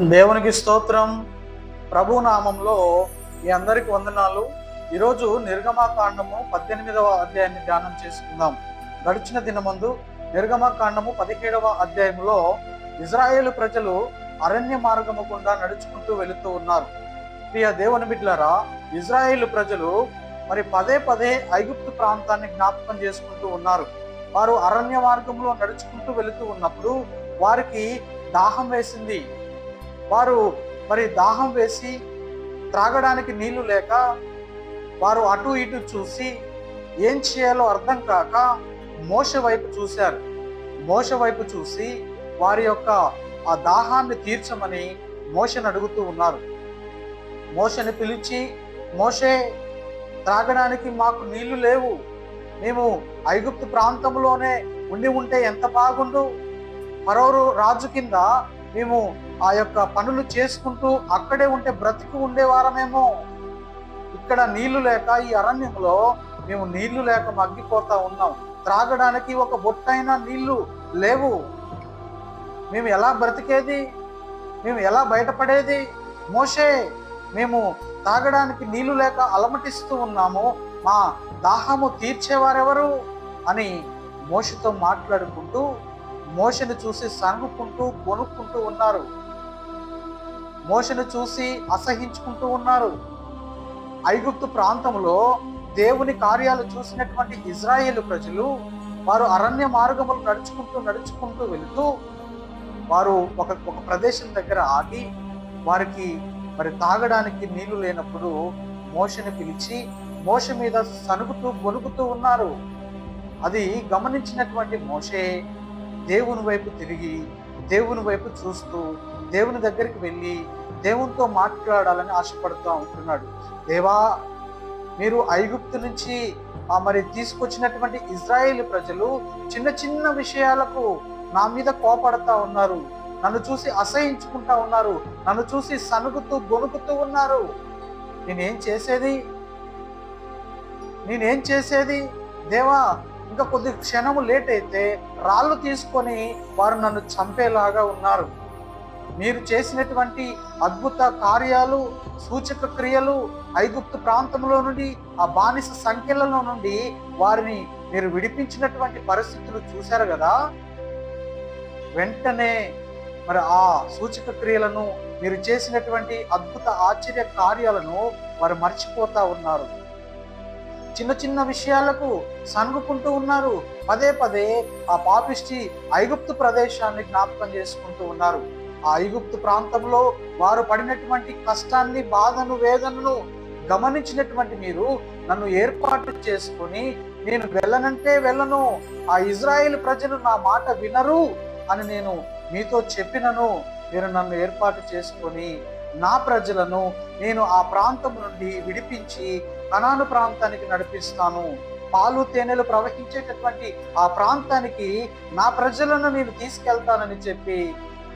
దేవునికి స్తోత్రం. ప్రభు నామంలో మీ అందరికి వందనాలు. ఈరోజు నిర్గమకాండము 18వ అధ్యాయాన్ని ధ్యానం చేసుకుందాం. గడిచిన దినమందు నిర్గమకాండము 17వ అధ్యాయంలో ఇజ్రాయేలు ప్రజలు అరణ్య మార్గము గుండా నడుచుకుంటూ వెళుతూ ఉన్నారు. ప్రియ దేవుని బిడ్డలారా, ఇజ్రాయేలు ప్రజలు మరి పదే పదే ఐగుప్తు ప్రాంతాన్ని జ్ఞాపకం చేసుకుంటూ ఉన్నారు. వారు అరణ్య మార్గంలో నడుచుకుంటూ వెళుతూ ఉన్నప్పుడు వారికి దాహం వేసింది. వారు మరి దాహం వేసి త్రాగడానికి నీళ్లు లేక వారు అటు ఇటు చూసి ఏం చేయాలో అర్థం కాక మోషే వైపు చూశారు. మోషే వైపు చూసి వారి యొక్క ఆ దాహాన్ని తీర్చమని మోషేని అడుగుతూ ఉన్నారు. మోషేని పిలిచి, మోషే, త్రాగడానికి మాకు నీళ్లు లేవు, మేము ఐగుప్తు ప్రాంతంలోనే ఉంటే ఎంత బాగుండు, ఫరో రాజు కింద మేము ఆ యొక్క పనులు చేసుకుంటూ అక్కడే ఉంటే బ్రతికి ఉండేవారమేమో, ఇక్కడ నీళ్లు లేక ఈ అరణ్యంలో మేము నీళ్లు లేక మగ్గిపోతా ఉన్నాం, త్రాగడానికి ఒక బొట్టైనా నీళ్లు లేవు, మేము ఎలా బ్రతికేది, మేము ఎలా బయటపడేది, మోషే మేము తాగడానికి నీళ్లు లేక అలమటిస్తూ ఉన్నాము, మా దాహము తీర్చేవారెవరు అని మోషేతో మాట్లాడుకుంటూ మోషేని చూసి సనుగుకుంటూ కొనుక్కుంటూ ఉన్నారు. మోషేని చూసి అసహించుకుంటూ ఉన్నారు. ఐగుప్తు ప్రాంతంలో దేవుని కార్యాలు చూసినటువంటి ఇజ్రాయేలు ప్రజలు వారు అరణ్య మార్గములు నడుచుకుంటూ వెళుతూ వారు ఒక ప్రదేశం దగ్గర ఆగి వారికి మరి తాగడానికి నీళ్లు లేనప్పుడు మోషేని పిలిచి మోషే మీద సనుగుతూ గొనుగుతూ ఉన్నారు. అది గమనించినటువంటి మోషే దేవుని వైపు తిరిగి దేవుని వైపు చూస్తూ దేవుని దగ్గరికి వెళ్ళి దేవునితో మాట్లాడాలని ఆశపడుతూ ఉంటున్నాడు. దేవా, మీరు ఐగుప్తు నుంచి మరి తీసుకొచ్చినటువంటి ఇజ్రాయేల్ ప్రజలు చిన్న చిన్న విషయాలకు నా మీద కోపడతా ఉన్నారు, నన్ను చూసి అసహించుకుంటా ఉన్నారు, నన్ను చూసి సనుగుతూ గొనుకుతూ ఉన్నారు. నేనేం చేసేది దేవా, ఇంకా కొద్ది క్షణము లేట్ అయితే రాళ్ళు తీసుకొని వారు నన్ను చంపేలాగా ఉన్నారు. మీరు చేసినటువంటి అద్భుత కార్యాలు, సూచక క్రియలు, ఐగుప్తు ప్రాంతంలో నుండి ఆ బానిస సంఖ్యలలో నుండి వారిని మీరు విడిపించినటువంటి పరిస్థితులు చూశారు కదా, వెంటనే మరి ఆ సూచక క్రియలను, మీరు చేసినటువంటి అద్భుత ఆశ్చర్య కార్యాలను వారు మర్చిపోతా ఉన్నారు. చిన్న చిన్న విషయాలకు సనుగుకుంటూ ఉన్నారు. పదే పదే ఆ పాపిష్టి ఐగుప్తు ప్రదేశాన్ని జ్ఞాపకం చేసుకుంటూ ఉన్నారు. ఆ ఐగుప్తు ప్రాంతంలో వారు పడినటువంటి కష్టాన్ని, బాధను, వేదనను గమనించినటువంటి మీరు నన్ను ఏర్పాటు చేసుకొని నేను వెళ్ళనంటే వెళ్ళను, ఆ ఇజ్రాయేల్ ప్రజలు నా మాట వినరు అని నేను మీతో చెప్పినను, మీరు నన్ను ఏర్పాటు చేసుకొని నా ప్రజలను నేను ఆ ప్రాంతం నుండి విడిపించి కనాను ప్రాంతానికి నడిపిస్తాను, పాలు తేనెలు ప్రవహించేటటువంటి ఆ ప్రాంతానికి నా ప్రజలను నేను తీసుకెళ్తానని చెప్పి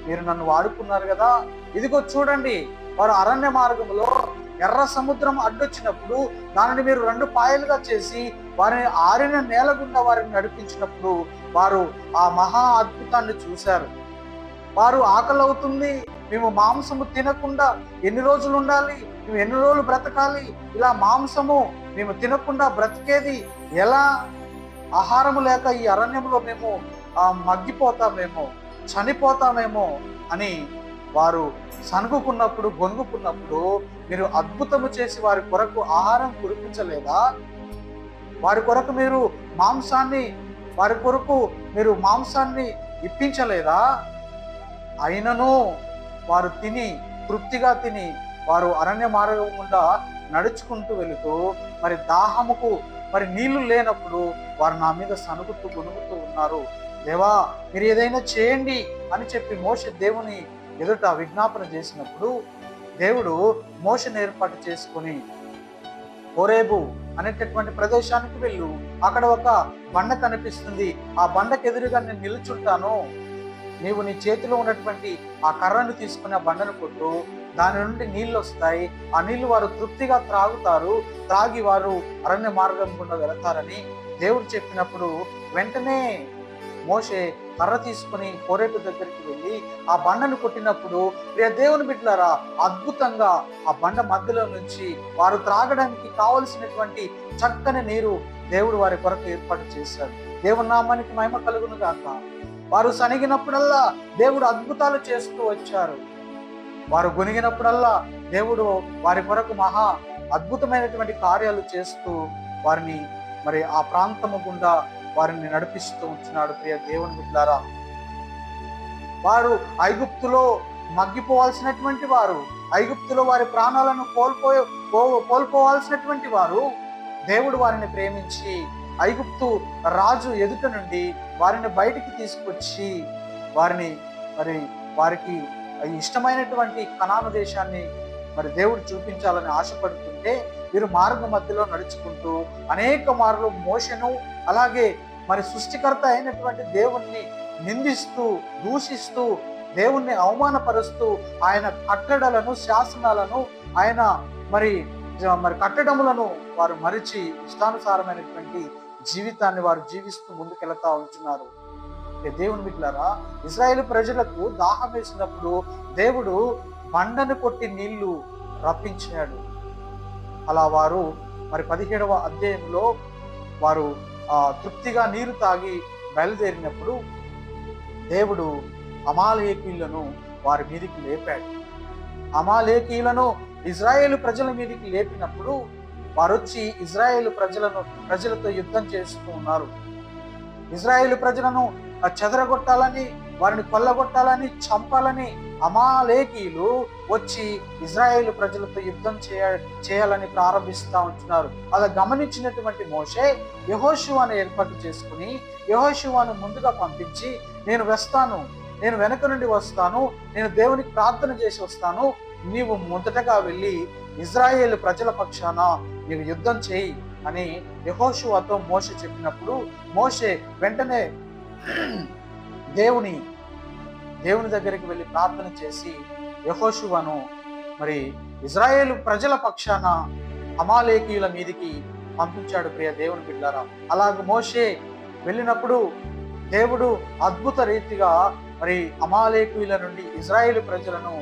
మీరు నన్ను వాడుకున్నారు కదా. ఇదిగో చూడండి, వారు అరణ్య మార్గంలో ఎర్ర సముద్రం అడ్డొచ్చినప్పుడు దానిని మీరు 2 పాయలుగా చేసి వారిని ఆరిన నేల గుండా వారిని నడిపించినప్పుడు వారు ఆ మహా అద్భుతాన్ని చూశారు. వారు ఆకలి అవుతుంది, మేము మాంసము తినకుండా ఎన్ని రోజులు ఉండాలి, మేము ఎన్ని రోజులు బ్రతకాలి, ఇలా మాంసము మేము తినకుండా బ్రతికేది ఎలా, ఆహారము లేక ఈ అరణ్యంలో మేము మగ్గిపోతామేమో, చనిపోతామేమో అని వారు సనుగుకున్నప్పుడు, గొనుగుకున్నప్పుడు మీరు అద్భుతము చేసి వారి కొరకు ఆహారం కురిపించలేదా? వారి కొరకు మీరు మాంసాన్ని ఇప్పించలేదా? అయినను వారు తృప్తిగా తిని వారు అరణ్య మార్గం గుండా నడుచుకుంటూ వెళుతూ మరి దాహముకు మరి నీళ్లు లేనప్పుడు వారు నా మీద సనుగుతూ గొనుగుతూ ఉన్నారు. దేవా, మీరు ఏదైనా చేయండి అని చెప్పి మోషే దేవుని ఎదుట విజ్ఞాపన చేసినప్పుడు దేవుడు మోషేని ఏర్పాటు చేసుకొని హోరేబు అనేటటువంటి ప్రదేశానికి వెళ్ళు, అక్కడ ఒక బండ కనిపిస్తుంది, ఆ బండకు ఎదురుగా నేను నిలుచుంటాను, నీవు నీ చేతిలో ఉన్నటువంటి ఆ కర్రను తీసుకుని ఆ బండను కొట్టు, దాని నుండి నీళ్ళు వస్తాయి, ఆ నీళ్లు వారు తృప్తిగా త్రాగి వారు అరణ్య మార్గం గుండా వెళతారని దేవుడు చెప్పినప్పుడు వెంటనే మోషే కర్ర తీసుకుని కోరేటు దగ్గరికి వెళ్ళి ఆ బండను కొట్టినప్పుడు ప్రియ దేవుని బిడ్డలారా, అద్భుతంగా ఆ బండ మధ్యలో నుంచి వారు త్రాగడానికి కావలసినటువంటి చక్కని నీరు దేవుడు వారి కొరకు ఏర్పాటు చేశాడు. దేవుని నామానికి మహిమ కలుగును గాక. వారు సనిగినప్పుడల్లా దేవుడు అద్భుతాలు చేస్తూ వచ్చారు. వారు గొనిగినప్పుడల్లా దేవుడు వారి కొరకు మహా అద్భుతమైనటువంటి కార్యాలు చేస్తూ వారిని మరి ఆ ప్రాంతము గుండా వారిని నడిపిస్తూ ఉంటున్నాడు. ప్రియ దేవుని బిడ్డలారా, వారు ఐగుప్తులో మగ్గిపోవాల్సినటువంటి వారు, ఐగుప్తులో వారి ప్రాణాలను కోల్పోవాల్సినటువంటి వారు, దేవుడు వారిని ప్రేమించి ఐగుప్తు రాజు ఎదుట నుండి వారిని బయటికి తీసుకొచ్చి వారిని మరి వారికి ఇష్టమైనటువంటి కనాను దేశాన్ని మరి దేవుడు చూపించాలని ఆశపడుతుంటే వీరు మార్గ మధ్యలో నడుచుకుంటూ అనేక మార్లు మోషను అలాగే మరి సృష్టికర్త అయినటువంటి దేవుణ్ణి నిందిస్తూ దూషిస్తూ దేవుణ్ణి అవమానపరుస్తూ ఆయన కట్టడలను శాసనాలను ఆయన మరి కట్టడములను వారు మరిచి ఇష్టానుసారమైనటువంటి జీవితాన్ని వారు జీవిస్తూ ముందుకెళ్తా ఉంటున్నారు. దేవుని బిడ్డలారా, ఇశ్రాయేలు ప్రజలకు దాహం వేసినప్పుడు దేవుడు బండను కొట్టి నీళ్లు రప్పించాడు. అలా వారు మరి 17వ అధ్యాయంలో వారు తృప్తిగా నీరు తాగి బయలుదేరినప్పుడు దేవుడు అమాలేకీయులను వారి మీదికి లేపాడు. అమాలేకీయులను ఇజ్రాయేలు ప్రజల మీదికి లేపినప్పుడు వారు వచ్చి ఇజ్రాయేలు ప్రజలతో యుద్ధం చేస్తూ ఉన్నారు. ఇజ్రాయేలు ప్రజలను చెదరగొట్టాలని, వారిని కొల్లగొట్టాలని, చంపాలని అమాలేకీయులు వచ్చి ఇజ్రాయేలు ప్రజలతో యుద్ధం చేయాలని ప్రారంభిస్తూ ఉంటున్నారు. అలా గమనించినటువంటి మోషే యెహోషువను ఏర్పాటు చేసుకుని యెహోషువను ముందుగా పంపించి, నేను వస్తాను, నేను వెనక నుండి వస్తాను, నేను దేవునికి ప్రార్థన చేసి వస్తాను, నీవు మొదటగా వెళ్ళి ఇజ్రాయేలు ప్రజల పక్షాన నీవు యుద్ధం చేయి అని యెహోషువతో మోషే చెప్పినప్పుడు మోషే వెంటనే దేవుని దగ్గరికి వెళ్ళి ప్రార్థన చేసి యెహోషువను మరి ఇజ్రాయేలు ప్రజల పక్షాన అమాలేకీయుల మీదికి పంపించాడు. ప్రియ దేవుని బిడ్డలారా, అలాగే మోషే వెళ్ళినప్పుడు దేవుడు అద్భుత రీతిగా మరి అమాలేకీయుల నుండి ఇజ్రాయేలు ప్రజలను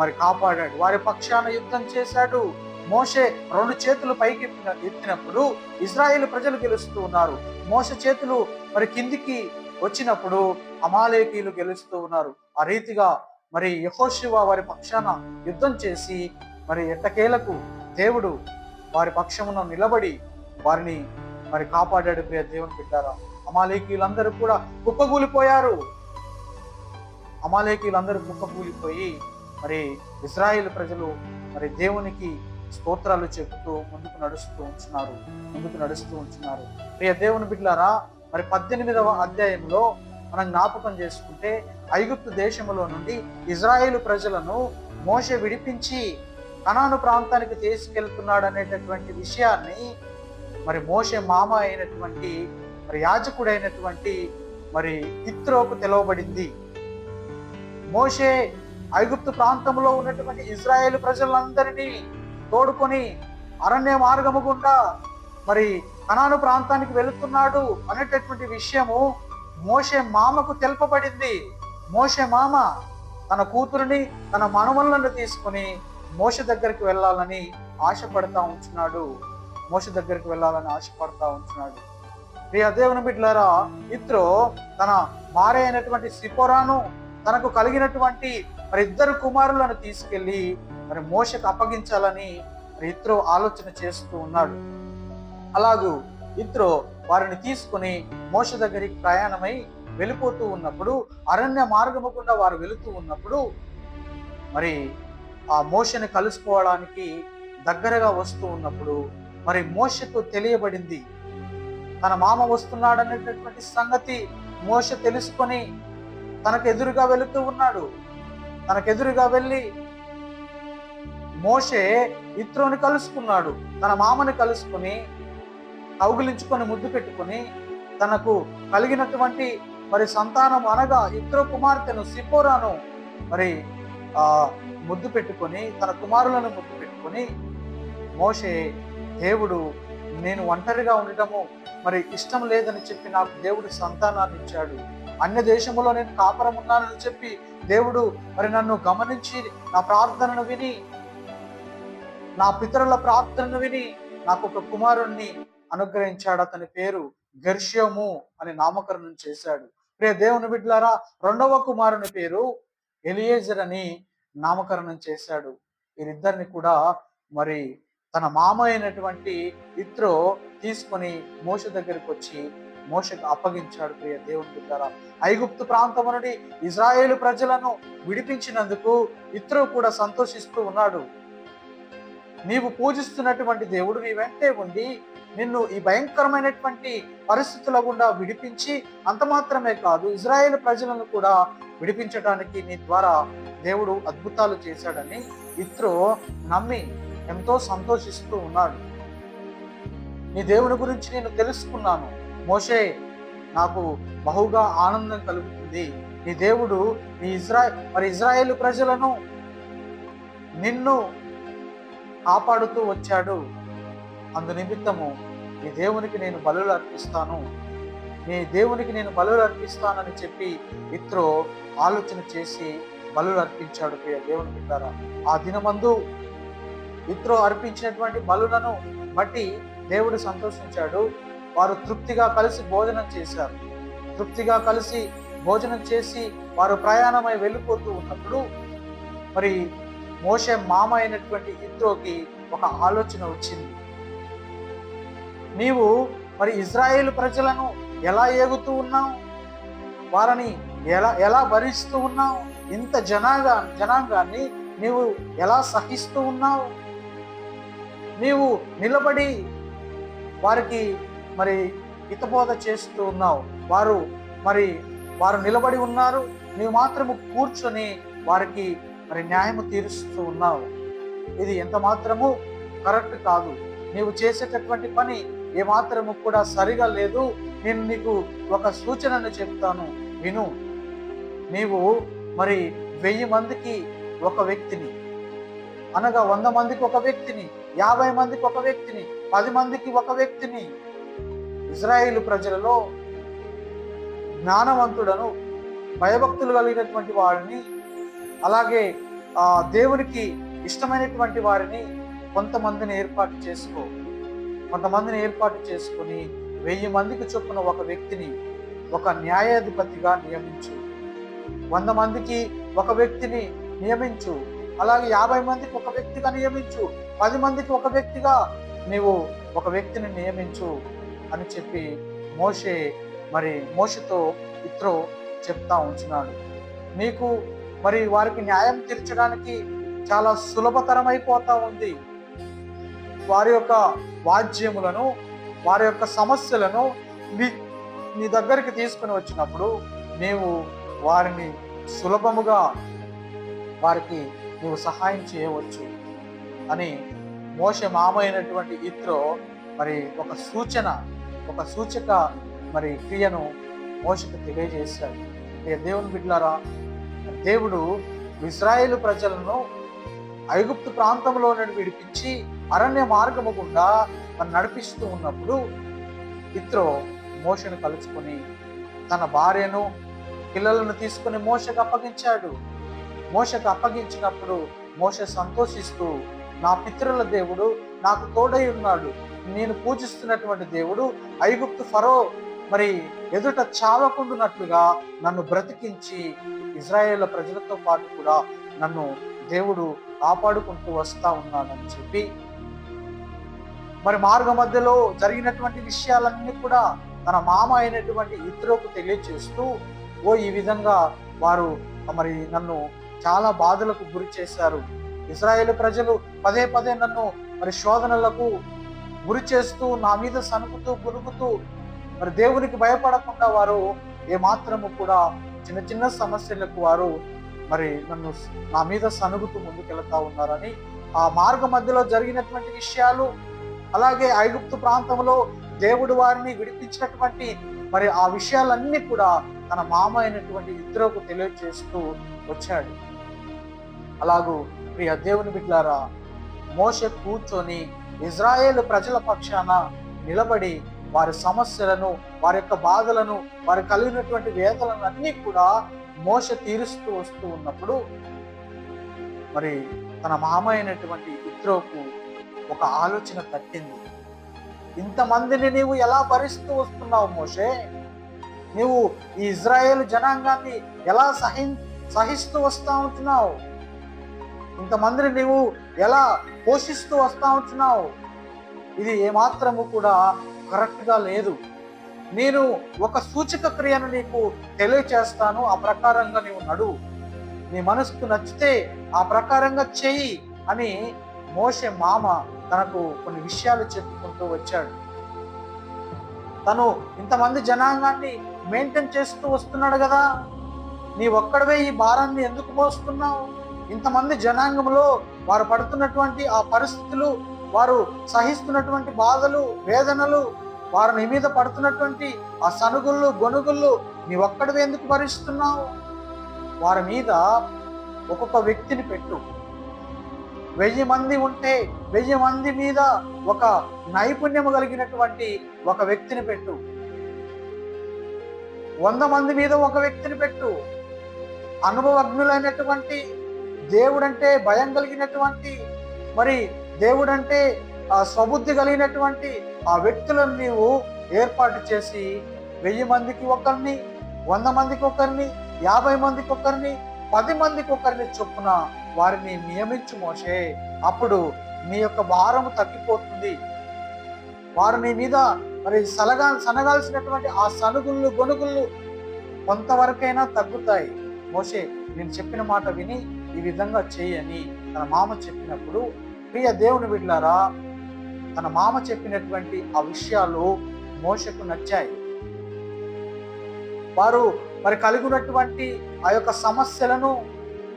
మరి కాపాడాడు. వారి పక్షాన యుద్ధం చేశాడు. మోషే 2 చేతులు పైకి ఎత్తినప్పుడు ఇజ్రాయేలు ప్రజలు గెలుస్తూ ఉన్నారు. మోషే చేతులు మరి కిందికి వచ్చినప్పుడు అమాలేకీయులు గెలుస్తూ ఉన్నారు. ఆ రీతిగా మరి యెహోషువ వారి పక్షాన యుద్ధం చేసి మరి ఎట్టకేలకు దేవుడు వారి పక్షమున నిలబడి వారిని మరి కాపాడాడు. ప్రియ దేవుని బిడ్డారా, అమాలేకీయులందరూ కూడా కుప్పగూలిపోయారు. అమాలేకీయులందరూ కుప్పగూలిపోయి మరి ఇజ్రాయేలు ప్రజలు మరి దేవునికి స్తోత్రాలు చెబుతూ ముందుకు నడుస్తూ ఉంటున్నారు. ప్రియ దేవుని బిడ్డలారా, మరి 18వ అధ్యాయంలో మనం జ్ఞాపకం చేసుకుంటే ఐగుప్తు దేశములో నుండి ఇజ్రాయేలు ప్రజలను మోషే విడిపించి కనాను ప్రాంతానికి తీసుకెళ్తున్నాడు అనేటటువంటి విషయాన్ని మరి మోషే మామ అయినటువంటి మరి యాజకుడైనటువంటి మరి యిత్రోకు తెలవబడింది. మోషే ఐగుప్తు ప్రాంతంలో ఉన్నటువంటి ఇజ్రాయేలు ప్రజలందరినీ తోడుకొని అరణ్య మార్గము గుండా మరి కనాను ప్రాంతానికి వెళుతున్నాడు అనేటటువంటి విషయము మోషే మామకు తెలుపబడింది. మోషే మామ తన కూతురిని తన మనవలను తీసుకుని మోషే దగ్గరికి వెళ్ళాలని ఆశపడతా ఉంటున్నాడు. ప్రియ దేవుని బిడ్డలారా, యిత్రో తన భార్య అయినటువంటి సిపోరాను తనకు కలిగినటువంటి మరి 2 కుమారులను తీసుకెళ్లి మరి మోషకు అప్పగించాలని మరి యిత్రో ఆలోచన చేస్తూ ఉన్నాడు. అలాగూ యిత్రో వారిని తీసుకుని మోషే దగ్గరికి ప్రయాణమై వెళ్ళిపోతూ ఉన్నప్పుడు అరణ్య మార్గము గుండా వారు వెళుతూ ఉన్నప్పుడు మరి ఆ మోషని కలుసుకోవడానికి దగ్గరగా వస్తూ ఉన్నప్పుడు మరి మోషకు తెలియబడింది. తన మామ వస్తున్నాడనేటటువంటి సంగతి మోషే తెలుసుకొని తనకు ఎదురుగా వెళుతూ ఉన్నాడు. తనకెదురుగా వెళ్ళి మోషే యిత్రోని కలుసుకున్నాడు. తన మామని కలుసుకుని కౌగిలించుకొని ముద్దు పెట్టుకొని తనకు కలిగినటువంటి మరి సంతానం అనగా యిత్రో కుమార్తెను సిపోరాను మరి ముద్దు పెట్టుకొని తన కుమారులను ముద్దు పెట్టుకొని మోషే, దేవుడు నేను ఒంటరిగా ఉండటము మరి ఇష్టం లేదని చెప్పి నాకు దేవుడు సంతానాన్ని ఇచ్చాడు. అన్య దేశంలో నేను కాపురం ఉన్నానని చెప్పి దేవుడు మరి నన్ను గమనించి నా ప్రార్థనను విని, నా పితరుల ప్రార్థనను విని నాకు ఒక కుమారుణ్ణి అనుగ్రహించాడు. అతని పేరు గెర్షోము అని నామకరణం చేశాడు. ప్రియ దేవుని బిడ్డలారా, రెండవ కుమారుని పేరు ఎలియేజర్ అని నామకరణం చేశాడు. వీరిద్దరిని కూడా మరి తన మామ అయినటువంటి ఇత్రో తీసుకొని మోషే దగ్గరికి వచ్చి మోషేకు అప్పగించాడు. ప్రియ దేవుని బిడ్డలారా, ఐగుప్తు ప్రాంతం నుండి ఇజ్రాయేలు ప్రజలను విడిపించినందుకు ఇత్రో కూడా సంతోషిస్తూ ఉన్నాడు. నీవు పూజిస్తున్నటువంటి దేవుడు నీ వెంటే ఉండి నిన్ను ఈ భయంకరమైనటువంటి పరిస్థితుల గుండా విడిపించి, అంత మాత్రమే కాదు ఇజ్రాయేల్ ప్రజలను కూడా విడిపించడానికి నీ ద్వారా దేవుడు అద్భుతాలు చేశాడని ఇత్రో నమ్మి ఎంతో సంతోషిస్తూ ఉన్నాడు. నీ దేవుని గురించి నేను తెలుసుకున్నాను మోషే, నాకు బహుగా ఆనందం కలుగుతుంది. నీ దేవుడు నీ ఇజ్రాయేలు ప్రజలను నిన్ను కాపాడుతూ వచ్చాడు. అందు నిమిత్తము నీ దేవునికి నేను బలులు అర్పిస్తాను, నీ దేవునికి నేను బలులు అర్పిస్తానని చెప్పి ఇత్రో ఆలోచన చేసి బలులు అర్పించాడు. ప్రియ దేవుని బిడ్డలారా, ఆ దినమందు ఇత్రో అర్పించినటువంటి బలులను బట్టి దేవుడు సంతోషించాడు. వారు తృప్తిగా కలిసి భోజనం చేశారు. తృప్తిగా కలిసి భోజనం చేసి వారు ప్రయాణమై వెళ్ళిపోతూ ఉన్నప్పుడు మరి మోషే మామ అయినటువంటి ఇత్రోకి ఒక ఆలోచన వచ్చింది. నీవు మరి ఇజ్రాయేలు ప్రజలను ఎలా ఏగుతూ ఉన్నావు, వారిని ఎలా భరిస్తూ ఉన్నావు, ఇంత జనాంగాన్ని నీవు ఎలా సహిస్తూ ఉన్నావు, నీవు నిలబడి వారికి మరి హితబోధ చేస్తూ ఉన్నావు, వారు నిలబడి ఉన్నారు, నీవు మాత్రము కూర్చొని వారికి మరి న్యాయము తీరుస్తూ ఉన్నావు. ఇది ఎంత మాత్రము కరెక్ట్ కాదు. నీవు చేసేటటువంటి పని ఏమాత్రము కూడా సరిగా లేదు. నేను నీకు ఒక సూచనను చెప్తాను, విను. నీవు మరి 1000 మందికి ఒక వ్యక్తిని, అనగా 100 మందికి ఒక వ్యక్తిని, 50 మందికి ఒక వ్యక్తిని, 10 మందికి ఒక వ్యక్తిని, ఇజ్రాయేలు ప్రజలలో జ్ఞానవంతుడను భయభక్తులు కలిగినటువంటి వారిని, అలాగే దేవునికి ఇష్టమైనటువంటి వారిని కొంతమందిని ఏర్పాటు చేసుకొని 1000 మందికి చొప్పున ఒక వ్యక్తిని ఒక న్యాయాధిపతిగా నియమించు. 100 మందికి ఒక వ్యక్తిని నియమించు, అలాగే 50 మందికి ఒక వ్యక్తిగా నియమించు, 10 మందికి ఒక వ్యక్తిగా నీవు ఒక వ్యక్తిని నియమించు అని చెప్పి మోషేతో ఇత్రో చెప్తా ఉంటున్నాడు. నీకు మరి వారికి న్యాయం తీర్చడానికి చాలా సులభతరమైపోతా ఉంది. వారి యొక్క వాద్యములను, వారి యొక్క సమస్యలను నీ దగ్గరికి తీసుకుని వచ్చినప్పుడు నీవు వారిని సులభముగా వారికి నీవు సహాయం చేయవచ్చు అని మోషే మామ అయినటువంటి ఇత్రో మరి ఒక సూచక మరి క్రియను మోషేకు తెలియజేశాడు. దేవుని బిడ్డలారా, దేవుడు ఇశ్రాయేలు ప్రజలను ఐగుప్తు ప్రాంతంలో నుండి విడిపించి అరణ్య మార్గము గుండా నడిపిస్తూ ఉన్నప్పుడు ఇత్రో మోషేను కలుసుకొని తన భార్యను పిల్లలను తీసుకుని మోషేకు అప్పగించాడు. మోషేకు అప్పగించినప్పుడు మోషే సంతోషిస్తూ, నా పితరుల దేవుడు నాకు తోడై ఉన్నాడు, నేను పూజిస్తున్నటువంటి దేవుడు ఐగుప్తు ఫరో మరి ఎదుట చావకుండునట్లుగా నన్ను బ్రతికించి ఇజ్రాయేల్ ప్రజలతో పాటు కూడా నన్ను దేవుడు కాపాడుకుంటూ వస్తా ఉన్నానని చెప్పి మరి మార్గ మధ్యలో జరిగినటువంటి విషయాలన్నీ కూడా తన మామ అయినటువంటి ఇత్రోకు తెలియచేస్తూ, ఈ విధంగా వారు మరి నన్ను చాలా బాధలకు గురి చేశారు. ఇశ్రాయేలు ప్రజలు పదే పదే నన్ను మరి శోధనలకు గురి చేస్తూ నా మీద సనుకుతూ గునుకుతూ మరి దేవునికి భయపడకుండా వారు ఏమాత్రము కూడా చిన్న చిన్న సమస్యలకు వారు మరి నా మీద సనుగుతూ ముందుకెళ్తా ఉన్నారని, ఆ మార్గ మధ్యలో జరిగినటువంటి విషయాలు, అలాగే ఐగుప్తు ప్రాంతంలో దేవుడు వారిని విడిపించినటువంటి మరి ఆ విషయాలన్నీ కూడా తన మామ అయినటువంటి ఇత్రోకు తెలియజేస్తూ వచ్చాడు. అలాగూ ప్రియ దేవుని బిడ్డలారా, మోషే కూర్చొని ఇజ్రాయేలు ప్రజల పక్షాన నిలబడి వారి సమస్యలను, వారి యొక్క బాధలను, వారి కలిగినటువంటి వేదనలను అన్నీ కూడా మోషే తీరుస్తూ వస్తూ ఉన్నప్పుడు మరి తన మామ అయినటువంటి ఇత్రోకు ఒక ఆలోచన తట్టింది. ఇంతమందిని నీవు ఎలా భరిస్తూ వస్తున్నావు మోషే? నీవు ఈ ఇజ్రాయేల్ జనాంగాన్ని ఎలా సహిస్తూ వస్తా ఉంటున్నావు? ఇంతమందిని నీవు ఎలా పోషిస్తూ వస్తా ఉంటున్నావు? ఇది ఏమాత్రము కూడా కరెక్ట్గా లేదు. నేను ఒక సూచక క్రియను నీకు తెలియచేస్తాను, ఆ ప్రకారంగా నీవు నడువు, నీ మనసుకు నచ్చితే ఆ ప్రకారంగా చెయ్యి అని మోషే మామ తనకు కొన్ని విషయాలు చెప్పుకుంటూ వచ్చాడు. తను ఇంతమంది జనాంగాన్ని మెయింటైన్ చేస్తూ వస్తున్నాడు కదా, నీ ఒక్కడవే ఈ భారాన్ని ఎందుకు మోస్తున్నావు? ఇంతమంది జనాంగంలో వారు పడుతున్నటువంటి ఆ పరిస్థితులు, వారు సహిస్తున్నటువంటి బాధలు, వేదనలు, వారు నీ మీద పడుతున్నటువంటి ఆ సనుగుళ్ళు, గొనుగుళ్ళు నీ ఒక్కడివే ఎందుకు భరిస్తున్నావు? వారి మీద ఒక్కొక్క వ్యక్తిని పెట్టు. 1000 మంది ఉంటే 1000 మంది మీద ఒక నైపుణ్యము కలిగినటువంటి ఒక వ్యక్తిని పెట్టు. 100 మంది మీద ఒక వ్యక్తిని పెట్టు. అనుభవజ్ఞులైనటువంటి, దేవుడంటే భయం కలిగినటువంటి, మరి దేవుడంటే స్వబుద్ధి కలిగినటువంటి ఆ వ్యక్తులను నీవు ఏర్పాటు చేసి 1000 మందికి ఒకరిని, 100 మందికి ఒకరిని, 50 మందికి ఒకరిని, 10 మందికి ఒకరిని చొప్పున వారిని నియమించు మోషే. అప్పుడు నీ యొక్క భారము తగ్గిపోతుంది. వారు నీ మీద మరి సనగాల్సినటువంటి ఆ సనుగుళ్ళు, గొనుగుళ్ళు కొంతవరకైనా తగ్గుతాయి. మోషే, నేను చెప్పిన మాట విని ఈ విధంగా చేయని తన మామ చెప్పినప్పుడు, ప్రియ దేవుని బిడ్డలారా, తన మామ చెప్పినటువంటి ఆ విషయాలు మోషకు నచ్చాయి. వారు మరి కలిగినటువంటి ఆ యొక్క సమస్యలను,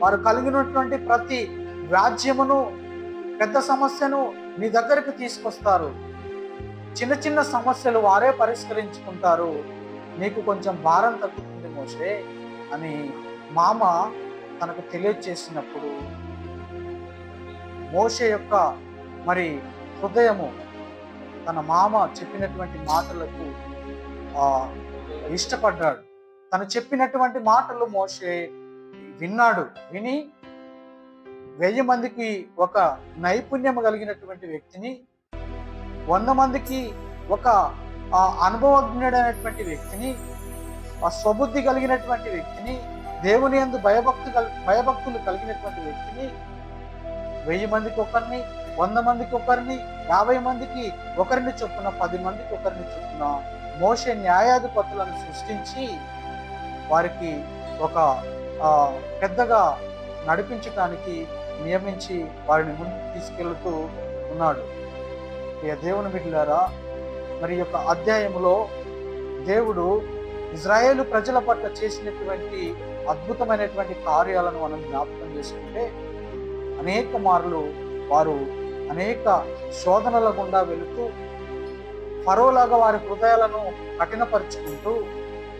వారు కలిగినటువంటి ప్రతి వ్యాజ్యమును, పెద్ద సమస్యను నీ దగ్గరకు తీసుకొస్తారు. చిన్న చిన్న సమస్యలు వారే పరిష్కరించుకుంటారు. నీకు కొంచెం భారం తగ్గుతుంది మోషే అని మామ తనకు తెలియచేసినప్పుడు మోషే యొక్క మరి హృదయము తన మామ చెప్పినటువంటి మాటలకు ఇష్టపడ్డాడు. తను చెప్పినటువంటి మాటలు మోషే విన్నాడు. విని 1000 మందికి ఒక నైపుణ్యం కలిగినటువంటి వ్యక్తిని, 100 మందికి ఒక అనుభవజ్ఞుడైనటువంటి వ్యక్తిని, ఆ స్వబుద్ధి కలిగినటువంటి వ్యక్తిని, దేవుని యందు భయభక్తులు కలిగినటువంటి వ్యక్తిని 1000 మందికి ఒకరిని, 100 మందికి ఒకరిని, 50 మందికి ఒకరిని చొప్పున, 10 మందికి ఒకరిని చొప్పున మోషే న్యాయాధిపతులను సృష్టించి వారికి ఒక పెద్దగా నడిపించడానికి నియమించి వారిని ముందుకు తీసుకెళ్తూ ఉన్నాడు. ఇక దేవుని బిడ్డలారా, మరి యొక్క అధ్యాయంలో దేవుడు ఇజ్రాయేలు ప్రజల పట్ల చేసినటువంటి అద్భుతమైనటువంటి కార్యాలను మనం జ్ఞాపకం చేసుకుంటే, అనేక మార్లు వారు అనేక శోధనల గుండా వెళుతూ ఫరోలాగా వారి హృదయాలను కఠినపరుచుకుంటూ,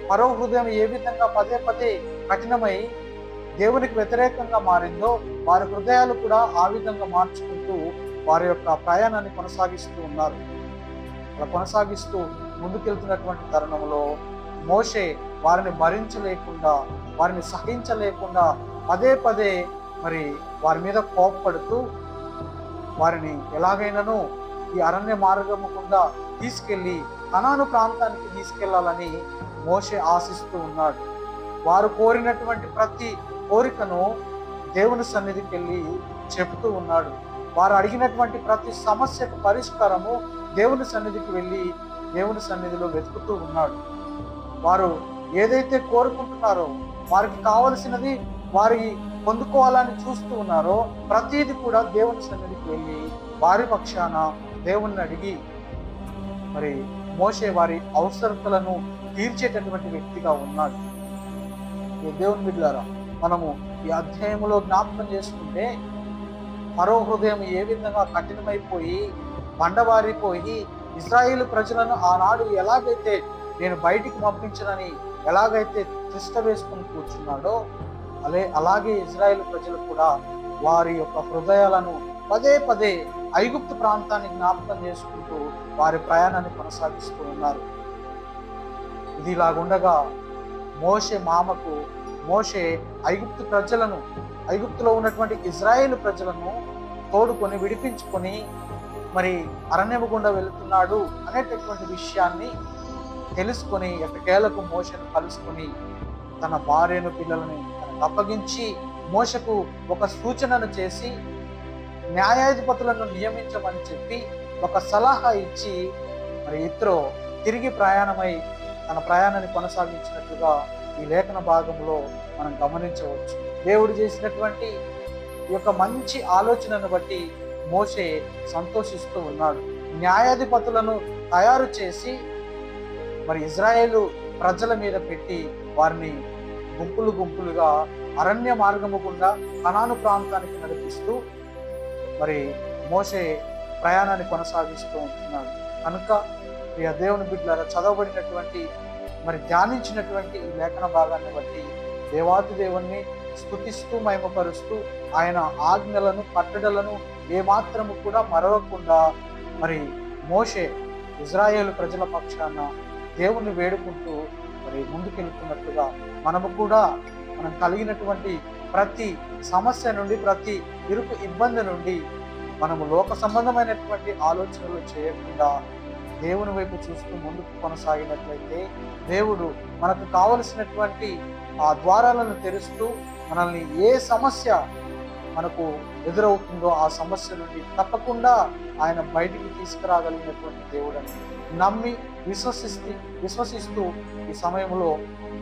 ఫరో హృదయం ఏ విధంగా పదే పదే కఠినమై దేవునికి వ్యతిరేకంగా మారిందో వారి హృదయాలు కూడా ఆ విధంగా మార్చుకుంటూ వారి యొక్క ప్రయాణాన్ని కొనసాగిస్తూ ఉన్నారు. అలా కొనసాగిస్తూ ముందుకెళ్తున్నటువంటి తరుణంలో మోషే వారిని భరించలేకుండా, వారిని సహించలేకుండా పదే పదే మరి వారి మీద కోపపడుతూ వారిని ఎలాగైనాను ఈ అరణ్య మార్గము గుండా తీసుకెళ్లి కనాను ప్రాంతానికి తీసుకెళ్లాలని మోషే ఆశిస్తూ ఉన్నాడు. వారు కోరినటువంటి ప్రతి కోరికను దేవుని సన్నిధికి వెళ్ళి చెప్తూ ఉన్నాడు. వారు అడిగినటువంటి ప్రతి సమస్యకు పరిష్కారము దేవుని సన్నిధికి వెళ్ళి దేవుని సన్నిధిలో వెతుకుతూ ఉన్నాడు. వారు ఏదైతే కోరుకుంటున్నారో, వారికి కావలసినది వారి పొందుకోవాలని చూస్తూ ఉన్నారో ప్రతిది కూడా దేవుని సన్నిధికి వెళ్ళి వారి పక్షాన దేవుణ్ణి అడిగి మరి మోషే వారి అవసరతలను తీర్చేటటువంటి వ్యక్తిగా ఉన్నాడు. దేవుని బిడ్డలారా, మనము ఈ అధ్యాయంలో జ్ఞాపకం చేసుకుంటే ఫరో హృదయం ఏ విధంగా కఠినమైపోయి బండబారిపోయి ఇశ్రాయేలు ప్రజలను ఆనాడు ఎలాగైతే నేను బయటికి పంపించనని ఎలాగైతే తిష్ట వేసుకుని కూర్చున్నాడో అలాగే ఇశ్రాయేలు ప్రజలు కూడా వారి యొక్క హృదయాలను పదే పదే ఐగుప్తు ప్రాంతాన్ని జ్ఞాపకం చేసుకుంటూ వారి ప్రయాణాన్ని కొనసాగిస్తూ ఉన్నారు. ఇది ఇలాగుండగా మోషే మామకు మోషే ఐగుప్తులో ఉన్నటువంటి ఇజ్రాయేలు ప్రజలను తోడుకొని విడిపించుకొని మరి అరణ్యము గుండా వెళుతున్నాడు అనేటటువంటి విషయాన్ని తెలుసుకొని ఎట్టకేలకు మోషేను కలుసుకొని తన భార్యను పిల్లలని తనకు అప్పగించి మోషకు ఒక సూచనను చేసి న్యాయాధిపతులను నియమించమని చెప్పి ఒక సలహా ఇచ్చి మరి ఇత్రో తిరిగి ప్రయాణమై తన ప్రయాణాన్ని కొనసాగించినట్లుగా ఈ లేఖన భాగంలో మనం గమనించవచ్చు. దేవుడు చేసినటువంటి ఈ యొక్క మంచి ఆలోచనను బట్టి మోషే సంతోషిస్తూ ఉన్నాడు. న్యాయాధిపతులను తయారు చేసి మరి ఇజ్రాయేలు ప్రజల మీద పెట్టి వారిని గుంపులుగా అరణ్య మార్గము గుండా కనాను ప్రాంతానికి నడిపిస్తూ మరి మోషే ప్రయాణాన్ని కొనసాగిస్తూ ఉంటున్నాడు. కనుక ప్రియ దేవుని బిడ్డలారా, చదవబడినటువంటి మరి ధ్యానించినటువంటి ఈ లేఖన భాగాన్ని బట్టి దేవాతి దేవుణ్ణి స్తుతిస్తూ మహిమపరుస్తూ ఆయన ఆజ్ఞలను కట్టడలను ఏమాత్రము కూడా మరవకుండా మరి మోషే ఇజ్రాయేలు ప్రజల పక్షాన దేవుణ్ణి వేడుకుంటూ మరి ముందుకెళ్తున్నట్లుగా మనము కూడా మనం కలిగినటువంటి ప్రతి సమస్య నుండి, ప్రతి ఇరుకు ఇబ్బంది నుండి మనము లోక సంబంధమైనటువంటి ఆలోచనలు చేయకుండా దేవుని వైపు చూస్తూ ముందుకు కొనసాగినట్లయితే దేవుడు మనకు కావలసినటువంటి ఆ ద్వారాలను తెరుస్తూ మనల్ని ఏ సమస్య మనకు ఎదురవుతుందో ఆ సమస్య నుండి తప్పకుండా ఆయన బయటికి తీసుకురాగలిగినటువంటి దేవుడు అని నమ్మి విశ్వసిస్తూ ఈ సమయంలో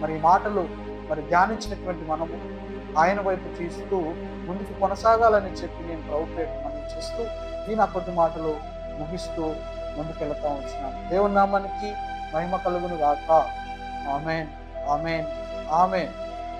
మరి మాటలు మరి ధ్యానించినటువంటి మనము ఆయన వైపు చూస్తూ ముందుకు కొనసాగాలని చెప్పి నేను ప్రభుపేట మనం చేస్తూ నా కొద్ది మాటలు ముగిస్తూ ముందుకెళ్తా ఉంటున్నాను. దేవుని నామానికి మహిమ కలుగును గాక. ఆమేన్, ఆమేన్, ఆమేన్.